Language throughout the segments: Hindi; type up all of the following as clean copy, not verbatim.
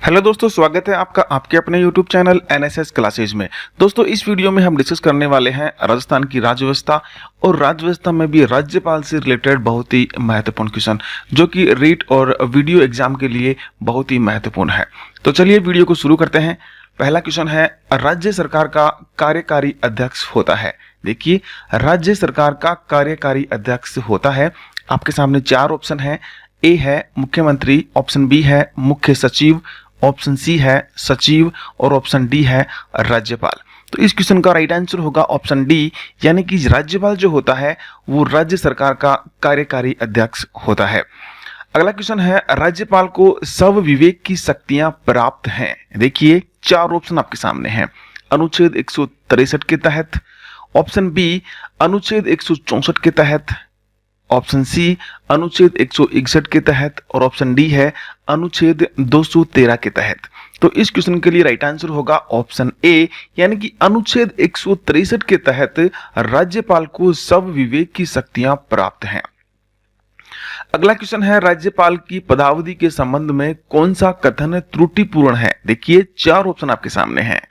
हेलो दोस्तों, स्वागत है आपका आपके अपने YouTube चैनल एनएसएस क्लासेज में। दोस्तों, इस वीडियो में हम डिस्कस करने वाले हैं राजस्थान की राज्य व्यवस्था और राज्य व्यवस्था में भी राज्यपाल से रिलेटेड बहुत ही महत्वपूर्ण क्वेश्चन, जो कि रीट और वीडियो एग्जाम के लिए बहुत ही महत्वपूर्ण है। तो चलिए वीडियो को शुरू करते हैं। पहला क्वेश्चन है, राज्य सरकार का कार्यकारी अध्यक्ष होता है। देखिए, राज्य सरकार का कार्यकारी अध्यक्ष होता है। आपके सामने चार ऑप्शन है। ए है मुख्यमंत्री, ऑप्शन बी है मुख्य सचिव, ऑप्शन सी है सचिव और ऑप्शन डी है राज्यपाल। तो इस क्वेश्चन का राइट आंसर होगा ऑप्शन डी, यानी कि राज्यपाल जो होता है वो राज्य सरकार का कार्यकारी अध्यक्ष होता है। अगला क्वेश्चन है, राज्यपाल को सब विवेक की शक्तियां प्राप्त हैं। देखिए, चार ऑप्शन आपके सामने हैं। अनुच्छेद 163 के तहत, ऑप्शन बी अनुच्छेद 164 के तहत, ऑप्शन सी अनुच्छेद 161 के तहत और ऑप्शन डी है अनुच्छेद 213 के तहत। तो इस क्वेश्चन के लिए राइट आंसर होगा ऑप्शन ए, यानी कि अनुच्छेद 163 के तहत राज्यपाल को सब विवेक की शक्तियां प्राप्त हैं। अगला क्वेश्चन है, राज्यपाल की पदावधि के संबंध में कौन सा कथन त्रुटिपूर्ण है। देखिए, चार ऑप्शन आपके सामने हैं।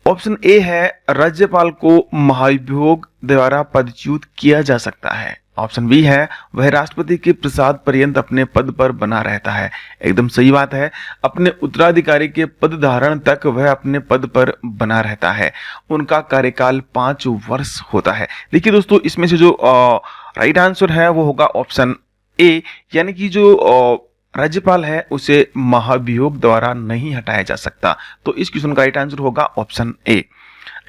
ऑप्शन ए है राज्यपाल को महाभियोग द्वारा पदच्युत किया जा सकता है। ऑप्शन बी है वह राष्ट्रपति के प्रसाद पर्यंत अपने पद पर बना रहता है। एकदम सही बात है, अपने उत्तराधिकारी के पद धारण तक वह अपने पद पर बना रहता है। उनका कार्यकाल 5 वर्ष होता है। देखिए दोस्तों, इसमें से जो राइट आंसर है वो होगा ऑप्शन ए, यानी कि जो राज्यपाल है उसे महाभियोग द्वारा नहीं हटाया जा सकता। तो इस क्वेश्चन का राइट आंसर होगा ऑप्शन ए।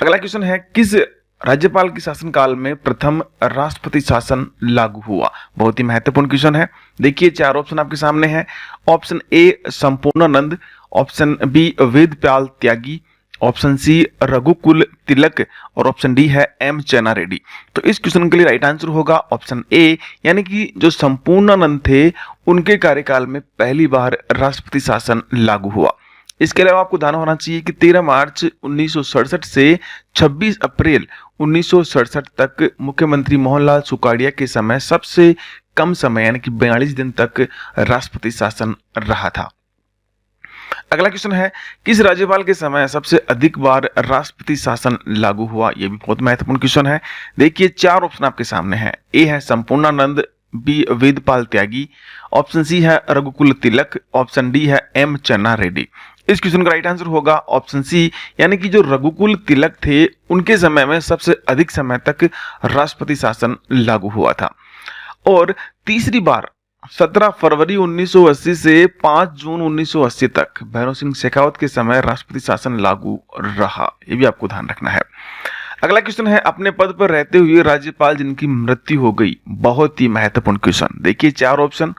अगला क्वेश्चन है, किस राज्यपाल के शासनकाल में प्रथम राष्ट्रपति शासन लागू हुआ। बहुत ही महत्वपूर्ण क्वेश्चन है। देखिए, चार ऑप्शन आपके सामने हैं। Option A Sampurnanand, option B Vedpal Tyagi, option C Raghukul Tilak और ऑप्शन डी है एम चेन्ना रेड्डी। तो इस क्वेश्चन के लिए राइट आंसर होगा ऑप्शन ए, यानी कि जो संपूर्णानंद थे उनके कार्यकाल में पहली बार राष्ट्रपति शासन लागू हुआ। इसके अलावा आपको ध्यान होना चाहिए कि 13 मार्च 1967 से 26 अप्रैल 1967 तक मुख्यमंत्री मोहनलाल सुखाड़िया के समय सबसे कम समय यानी कि 42 दिन तक राष्ट्रपति शासन रहा था। अगला क्वेश्चन है, किस राज्यपाल के समय सबसे अधिक बार राष्ट्रपति शासन लागू हुआ। यह भी बहुत महत्वपूर्ण क्वेश्चन है। देखिए, चार ऑप्शन आपके सामने हैं। ए है Sampurnanand, B Vedpal Tyagi, option C है रघुकुल तिलक, ऑप्शन डी है एम चेन्ना रेड्डी। इस क्वेश्चन का राइट आंसर होगा ऑप्शन सी, यानी कि जो रघुकुल तिलक थे उनके समय में सबसे अधिक समय तक राष्ट्रपति शासन लागू हुआ था। और तीसरी बार 17 फरवरी 1980 से 5 जून 1980 तक भैरव सिंह शेखावत के समय राष्ट्रपति शासन लागू रहा। ये भी आपको ध्यान रखना है। अगला क्वेश्चन है, अपने पद पर रहते हुए राज्यपाल जिनकी मृत्यु हो गई। बहुत ही महत्वपूर्ण क्वेश्चन। देखिए, चार ऑप्शन।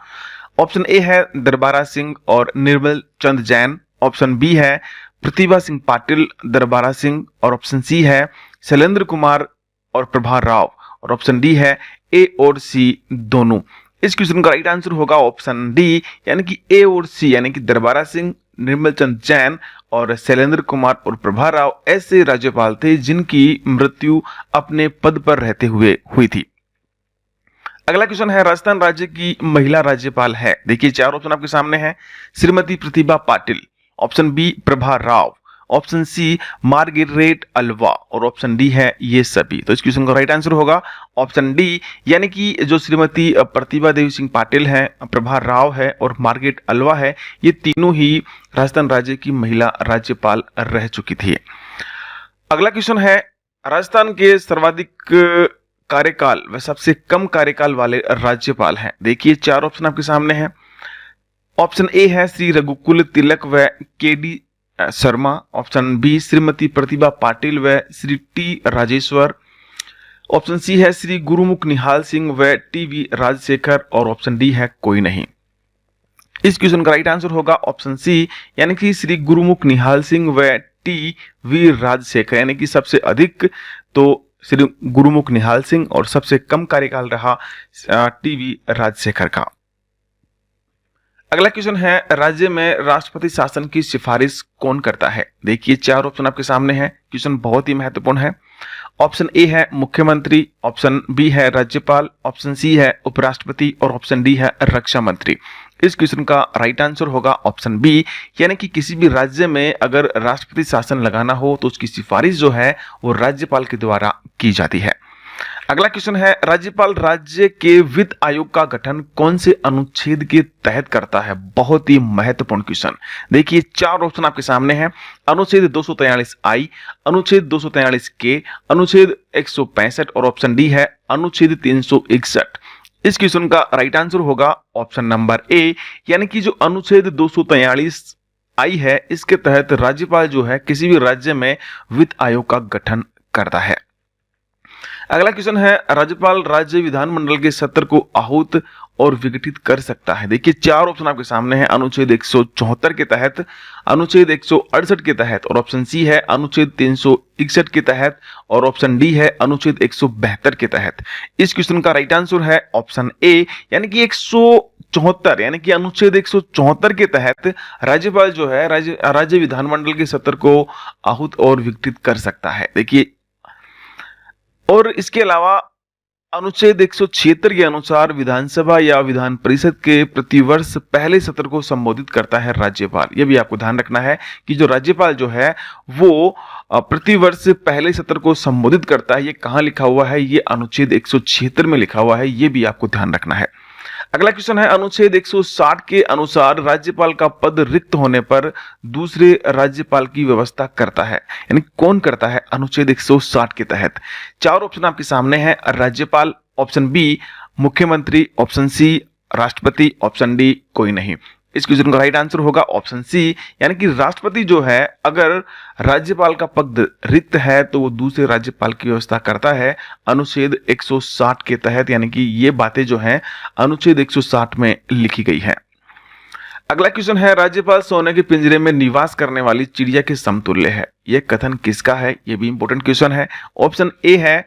ऑप्शन ए है दरबारा सिंह और निर्मल चंद जैन, ऑप्शन बी है प्रतिभा सिंह पाटिल, दरबारा सिंह और ऑप्शन सी है शैलेंद्र कुमार और प्रभा राव और ऑप्शन डी है ए और सी दोनों। इस क्वेश्चन का राइट आंसर होगा ऑप्शन डी, यानी कि ए और सी, यानी कि दरबारा सिंह, निर्मल चंद जैन और शैलेंद्र कुमार और प्रभा राव ऐसे राज्यपाल थे जिनकी मृत्यु अपने पद पर रहते हुए हुई थी। अगला क्वेश्चन है, राजस्थान राज्य की महिला राज्यपाल है। देखिए, चार ऑप्शन आपके सामने हैं। Shrimati Pratibha Patil, option B Prabha Rao, option C Margaret Alva और ऑप्शन डी है ये सभी। तो इस क्वेश्चन का राइट आंसर होगा ऑप्शन डी, यानी कि जो श्रीमती प्रतिभा देवी सिंह पाटिल है, प्रभा राव है और मार्गरेट अल्वा है, ये तीनों ही राजस्थान राज्य की महिला राज्यपाल रह चुकी थी। अगला क्वेश्चन है, राजस्थान के सर्वाधिक कार्यकाल व सबसे कम कार्यकाल वाले राज्यपाल हैं। देखिए, चार ऑप्शन आपके सामने हैं। ऑप्शन ए है श्री रघुकुल तिलक व K D Sharma, option B Shrimati Pratibha Patil व Shri T Rajeshwar, option C है श्री गुरुमुख निहाल सिंह व टी वी राजशेखर और ऑप्शन डी है कोई नहीं। इस क्वेश्चन का राइट आंसर होगा ऑप्शन सी, यानी कि श्री गुरुमुख निहाल सिंह व टी वी राजशेखर, यानी कि सबसे अधिक तो श्री गुरुमुख निहाल सिंह और सबसे कम कार्यकाल रहा टी वी राजशेखर का। अगला क्वेश्चन है, राज्य में राष्ट्रपति शासन की सिफारिश कौन करता है। देखिए, चार ऑप्शन आपके सामने हैं। क्वेश्चन बहुत ही महत्वपूर्ण है। ऑप्शन ए है मुख्यमंत्री, ऑप्शन बी है राज्यपाल, ऑप्शन सी है उपराष्ट्रपति और ऑप्शन डी है रक्षा मंत्री। इस क्वेश्चन का राइट आंसर होगा ऑप्शन बी, यानी कि किसी भी राज्य में अगर राष्ट्रपति शासन लगाना हो तो उसकी सिफारिश जो है वो राज्यपाल के द्वारा की जाती है। अगला क्वेश्चन है, राज्यपाल राज्य के वित्त आयोग का गठन कौन से अनुच्छेद के तहत करता है? बहुत ही महत्वपूर्ण क्वेश्चन। देखिए 4 ऑप्शन आपके सामने हैं। अनुच्छेद 243 आई, अनुच्छेद 243 के, अनुच्छेद 165 और ऑप्शन डी है अनुच्छेद 361। इस क्वेश्चन का राइट आंसर होगा ऑप्शन नंबर ए, यानी कि जो अनुच्छेद 243 आई है इसके तहत राज्यपाल जो है किसी भी राज्य में वित्त आयोग का गठन करता है। अगला क्वेश्चन है, राज्यपाल राज्य विधानमंडल के सत्र को आहूत और विघटित कर सकता है। देखिए 4 ऑप्शन आपके सामने हैं। अनुच्छेद 174 के तहत, अनुच्छेद 168 के तहत और ऑप्शन सी है अनुच्छेद 361 के तहत और ऑप्शन डी है अनुच्छेद 172 के तहत। इस क्वेश्चन का राइट आंसर है ऑप्शन ए, यानी कि 174 यानी कि अनुच्छेद 174 के तहत राज्यपाल जो है राज्य विधानमंडल के सत्र को आहूत और विघटित कर सकता है। देखिए और इसके अलावा अनुच्छेद 176 के अनुसार विधानसभा या विधान परिषद के प्रतिवर्ष पहले सत्र को संबोधित करता है राज्यपाल। यह भी आपको ध्यान रखना है कि जो राज्यपाल जो है वो प्रतिवर्ष पहले सत्र को संबोधित करता है। ये कहाँ लिखा हुआ है? ये अनुच्छेद 176 में लिखा हुआ है। ये भी आपको ध्यान रखना है। अगला क्वेश्चन है, अनुच्छेद 160 के अनुसार राज्यपाल का पद रिक्त होने पर दूसरे राज्यपाल की व्यवस्था करता है, यानी कौन करता है? अनुच्छेद 160 के तहत 4 ऑप्शन आपके सामने हैं। राज्यपाल, ऑप्शन बी मुख्यमंत्री, ऑप्शन सी राष्ट्रपति, ऑप्शन डी कोई नहीं। इस क्वेश्चन का राइट आंसर होगा ऑप्शन सी, यानी कि राष्ट्रपति जो है अगर राज्यपाल का पद रिक्त है तो वो दूसरे राज्यपाल की व्यवस्था करता है अनुच्छेद 160 के तहत, यानी कि ये बातें जो हैं अनुच्छेद 160 में लिखी गई है। अगला क्वेश्चन है, राज्यपाल सोने के पिंजरे में निवास करने वाली चिड़िया के समतुल्य है। यह कथन किसका है? यह भी इंपॉर्टेंट क्वेश्चन है। ऑप्शन ए है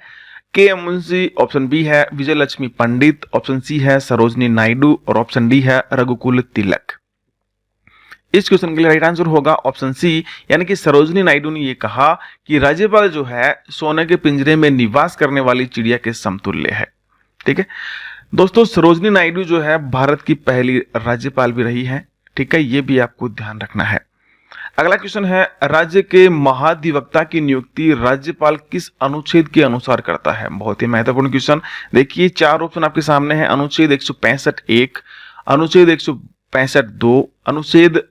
के मुंशी, ऑप्शन बी है विजय लक्ष्मी पंडित, ऑप्शन सी है सरोजनी नायडू और ऑप्शन डी है रघुकुल तिलक। इस क्वेश्चन के लिए राइट आंसर होगा ऑप्शन सी, यानी कि सरोजनी नायडू ने यह कहा कि राज्यपाल जो है सोने के पिंजरे में निवास करने वाली चिड़िया के समतुल्य है। ठीक है दोस्तों, सरोजनी नायडू जो है भारत की पहली राज्यपाल भी रही है। ठीक है, ये भी आपको ध्यान रखना है। अगला क्वेश्चन है, राज्य के महाधिवक्ता की नियुक्ति राज्यपाल किस अनुच्छेद के अनुसार करता है? बहुत ही महत्वपूर्ण क्वेश्चन। देखिए 4 ऑप्शन आपके सामने हैं। अनुच्छेद 165(1), अनुच्छेद 165(2), अनुच्छेद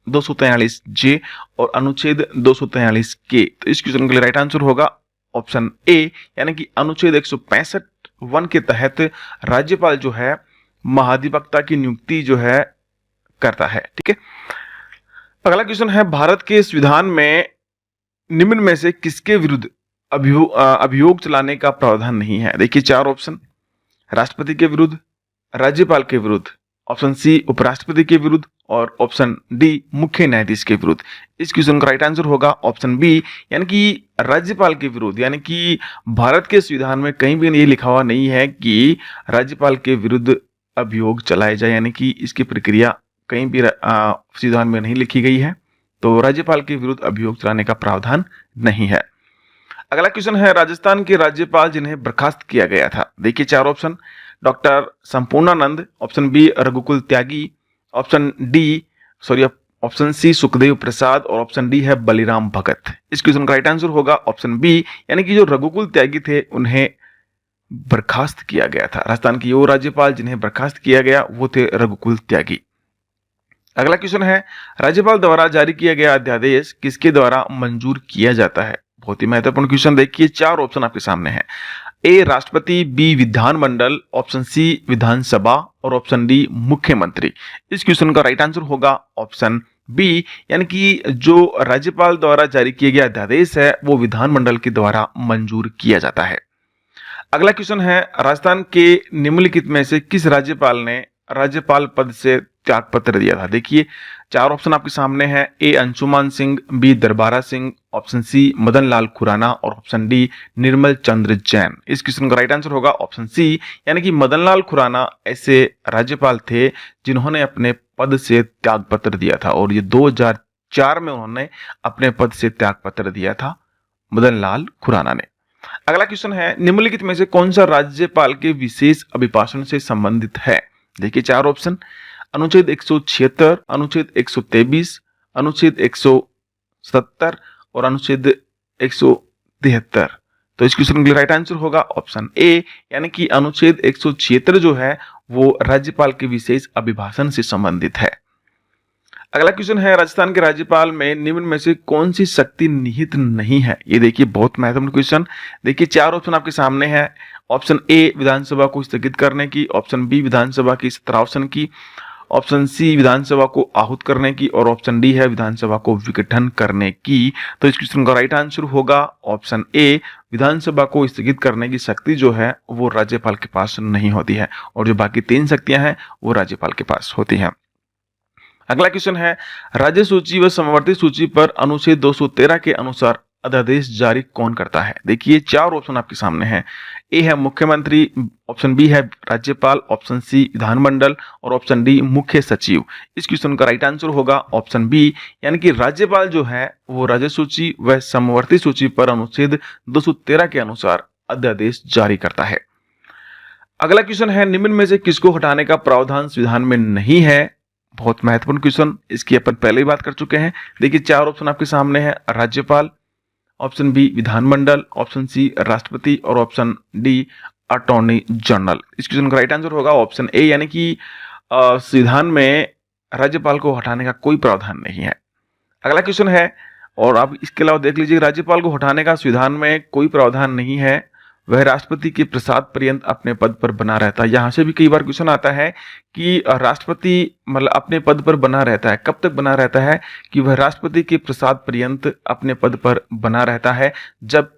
243 जे और अनुच्छेद 243 के। तो इस क्वेश्चन के लिए राइट आंसर होगा ऑप्शन ए, यानी कि अनुच्छेद 165(1) के तहत राज्यपाल जो है महाधिवक्ता की नियुक्ति जो है करता है। ठीक है, अगला क्वेश्चन है, भारत के संविधान में निम्न में से किसके विरुद्ध अभियोग चलाने का प्रावधान नहीं है? देखिए 4 ऑप्शन, राष्ट्रपति के विरुद्ध, राज्यपाल के विरुद्ध, ऑप्शन सी उपराष्ट्रपति के विरुद्ध और ऑप्शन डी मुख्य न्यायाधीश के विरुद्ध। इस क्वेश्चन का राइट आंसर होगा ऑप्शन बी, यानी कि राज्यपाल के विरुद्ध। यानी कि भारत के संविधान में कहीं भी ये लिखा हुआ नहीं है कि राज्यपाल के विरुद्ध अभियोग चलाए जाए, यानी कि इसकी प्रक्रिया कहीं भी संविधान में नहीं लिखी गई है, तो राज्यपाल के विरुद्ध अभियोग चलाने का प्रावधान नहीं है। अगला क्वेश्चन है, राजस्थान के राज्यपाल जिन्हें बर्खास्त किया गया था। देखिए 4 option, doctor Sampurnanand, option B Raghukul Tyagi, option C Sukhdev Prasad और ऑप्शन डी है बलिराम भगत। इस क्वेश्चन का राइट आंसर होगा ऑप्शन बी, यानी कि जो रघुकुल त्यागी थे उन्हें बर्खास्त किया गया था। राजस्थान के वो राज्यपाल जिन्हें बर्खास्त किया गया वो थे रघुकुल त्यागी। अगला क्वेश्चन है, राज्यपाल द्वारा जारी किया गया अध्यादेश किसके द्वारा मंजूर किया जाता है? बहुत ही महत्वपूर्ण क्वेश्चन। देखिए 4 ऑप्शन आपके सामने हैं। ए राष्ट्रपति, बी विधानमंडल, ऑप्शन सी विधानसभा और ऑप्शन डी मुख्यमंत्री। इस क्वेश्चन का राइट आंसर होगा ऑप्शन बी, यानी कि जो राज्यपाल द्वारा जारी किया गया अध्यादेश है वो विधानमंडल के द्वारा मंजूर किया जाता है। अगला क्वेश्चन है, राजस्थान के निम्नलिखित में से किस राज्यपाल ने राज्यपाल पद से त्याग पत्र दिया था? देखिए 4 ऑप्शन आपके सामने हैं। ए अंशुमान सिंह, बी दरबारा सिंह, ऑप्शन सी मदन लाल खुराना और ऑप्शन डी निर्मल चंद्र जैन। इस क्वेश्चन का राइट आंसर होगा ऑप्शन सी, यानी कि मदन लाल खुराना ऐसे राज्यपाल थे जिन्होंने अपने पद से त्याग पत्र दिया था और ये 2004 में उन्होंने अपने पद से त्याग पत्र दिया था, मदन लाल खुराना ने। अगला क्वेश्चन है, निम्नलिखित में से कौन सा राज्यपाल के विशेष अभिभाषण से संबंधित है? देखिए 4 ऑप्शन, अनुच्छेद 176, अनुच्छेद 123, अनुच्छेद 170 और अनुच्छेद 173। तो इस क्वेश्चन के लिए राइट आंसर होगा ऑप्शन ए, यानी कि अनुच्छेद 176 जो है वो राज्यपाल के विशेष अभिभाषण से संबंधित है। अगला क्वेश्चन है, राजस्थान के राज्यपाल में निम्न में से कौन सी शक्ति निहित नहीं है? ये देखिए बहुत महत्वपूर्ण क्वेश्चन। देखिए 4 ऑप्शन आपके सामने है। ऑप्शन ए विधानसभा को स्थगित करने की, ऑप्शन बी विधानसभा की सत्रावसान की, ऑप्शन सी विधानसभा को आहूत करने की और ऑप्शन डी है विधानसभा को विघटन करने की। तो इस क्वेश्चन का राइट आंसर होगा ऑप्शन ए, विधानसभा को स्थगित करने की शक्ति जो है वो राज्यपाल के पास नहीं होती है और जो बाकी 3 शक्तियां हैं वो राज्यपाल के पास होती हैं। अगला क्वेश्चन है, राज्य सूची व समवर्ती सूची पर अनुच्छेद 213 के अनुसार अध्यादेश जारी कौन करता है? देखिए 4 ऑप्शन आपके सामने हैं। ए है मुख्यमंत्री, ऑप्शन बी है राज्यपाल, ऑप्शन सी विधानमंडल और ऑप्शन डी मुख्य सचिव। इस क्वेश्चन का राइट आंसर होगा ऑप्शन बी, यानी कि राज्यपाल जो है वो राज्य सूची व समवर्ती सूची पर अनुच्छेद 213 के अनुसार अध्यादेश जारी करता है। अगला क्वेश्चन है, निम्न में से किसको हटाने का प्रावधान संविधान में नहीं है? बहुत महत्वपूर्ण क्वेश्चन, इसकी अपन पहले ही बात कर चुके हैं। देखिए 4 ऑप्शन आपके सामने है, राज्यपाल, ऑप्शन बी विधानमंडल, ऑप्शन सी राष्ट्रपति और ऑप्शन डी अटॉर्नी जनरल। इस क्वेश्चन का राइट आंसर होगा ऑप्शन ए, यानी कि संविधान में राज्यपाल को हटाने का कोई प्रावधान नहीं है। अगला क्वेश्चन है, और आप इसके अलावा देख लीजिए, राज्यपाल को हटाने का संविधान में कोई प्रावधान नहीं है, वह राष्ट्रपति के प्रसाद पर्यंत अपने पद पर बना रहता है। यहां से भी कई बार क्वेश्चन आता है कि राष्ट्रपति मतलब अपने पद पर बना रहता है, कब तक बना रहता है? कि वह राष्ट्रपति के प्रसाद पर्यंत अपने पद पर बना रहता है। जब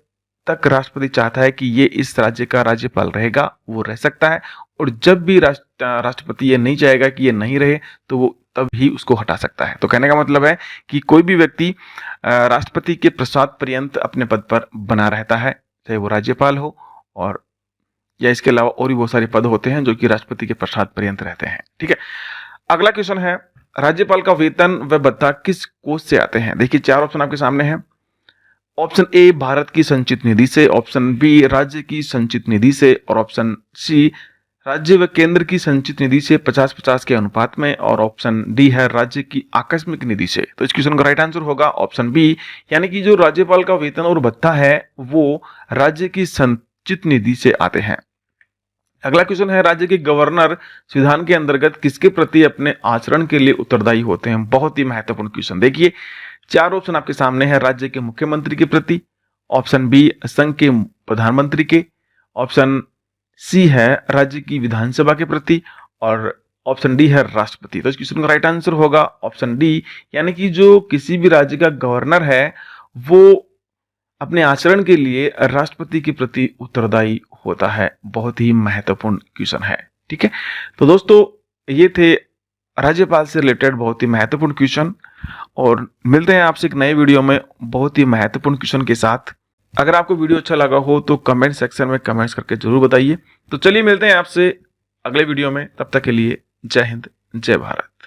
तक राष्ट्रपति चाहता है कि ये इस राज्य का राज्यपाल रहेगा वो रह सकता है, और जब भी राष्ट्रपति ये नहीं चाहेगा कि ये नहीं रहे तो वो तब ही उसको हटा सकता है। तो कहने का मतलब है कि कोई भी व्यक्ति राष्ट्रपति के प्रसाद पर्यंत अपने पद पर बना रहता है, चाहे वो राज्यपाल हो और या इसके अलावा और भी बहुत सारे पद होते हैं जो कि राष्ट्रपति के प्रसाद पर्यंत रहते हैं। ठीक है, अगला क्वेश्चन है, राज्यपाल का वेतन व भत्ता किस कोष से आते हैं? देखिए 4 ऑप्शन आपके सामने हैं। ऑप्शन ए भारत की संचित निधि से, ऑप्शन बी राज्य की संचित निधि से और ऑप्शन सी राज्य व केंद्र की संचित निधि से 50-50 के अनुपात में और ऑप्शन डी है राज्य की आकस्मिक निधि से। तो इस क्वेश्चन का राइट आंसर होगा ऑप्शन बी, यानी कि जो राज्यपाल का वेतन और भत्ता है वो राज्य की संचित निधि से आते हैं। अगला क्वेश्चन है, राज्य के गवर्नर संविधान के अंतर्गत किसके प्रति अपने आचरण के लिए उत्तरदायी होते हैं? बहुत ही महत्वपूर्ण क्वेश्चन। देखिए 4 ऑप्शन आपके सामने है, राज्य के मुख्यमंत्री के प्रति, ऑप्शन बी संघ के प्रधानमंत्री के, ऑप्शन सी है राज्य की विधानसभा के प्रति और ऑप्शन डी है राष्ट्रपति। तो इस क्वेश्चन का राइट आंसर होगा ऑप्शन डी, यानी कि जो किसी भी राज्य का गवर्नर है वो अपने आचरण के लिए राष्ट्रपति के प्रति उत्तरदायी होता है। बहुत ही महत्वपूर्ण क्वेश्चन है। ठीक है, तो दोस्तों ये थे राज्यपाल से रिलेटेड बहुत ही महत्वपूर्ण क्वेश्चन, और मिलते हैं आपसे एक नए वीडियो में बहुत ही महत्वपूर्ण क्वेश्चन के साथ। अगर आपको वीडियो अच्छा लगा हो तो कमेंट सेक्शन में कमेंट्स करके जरूर बताइए। तो चलिए मिलते हैं आपसे अगले वीडियो में, तब तक के लिए जय हिंद, जय भारत।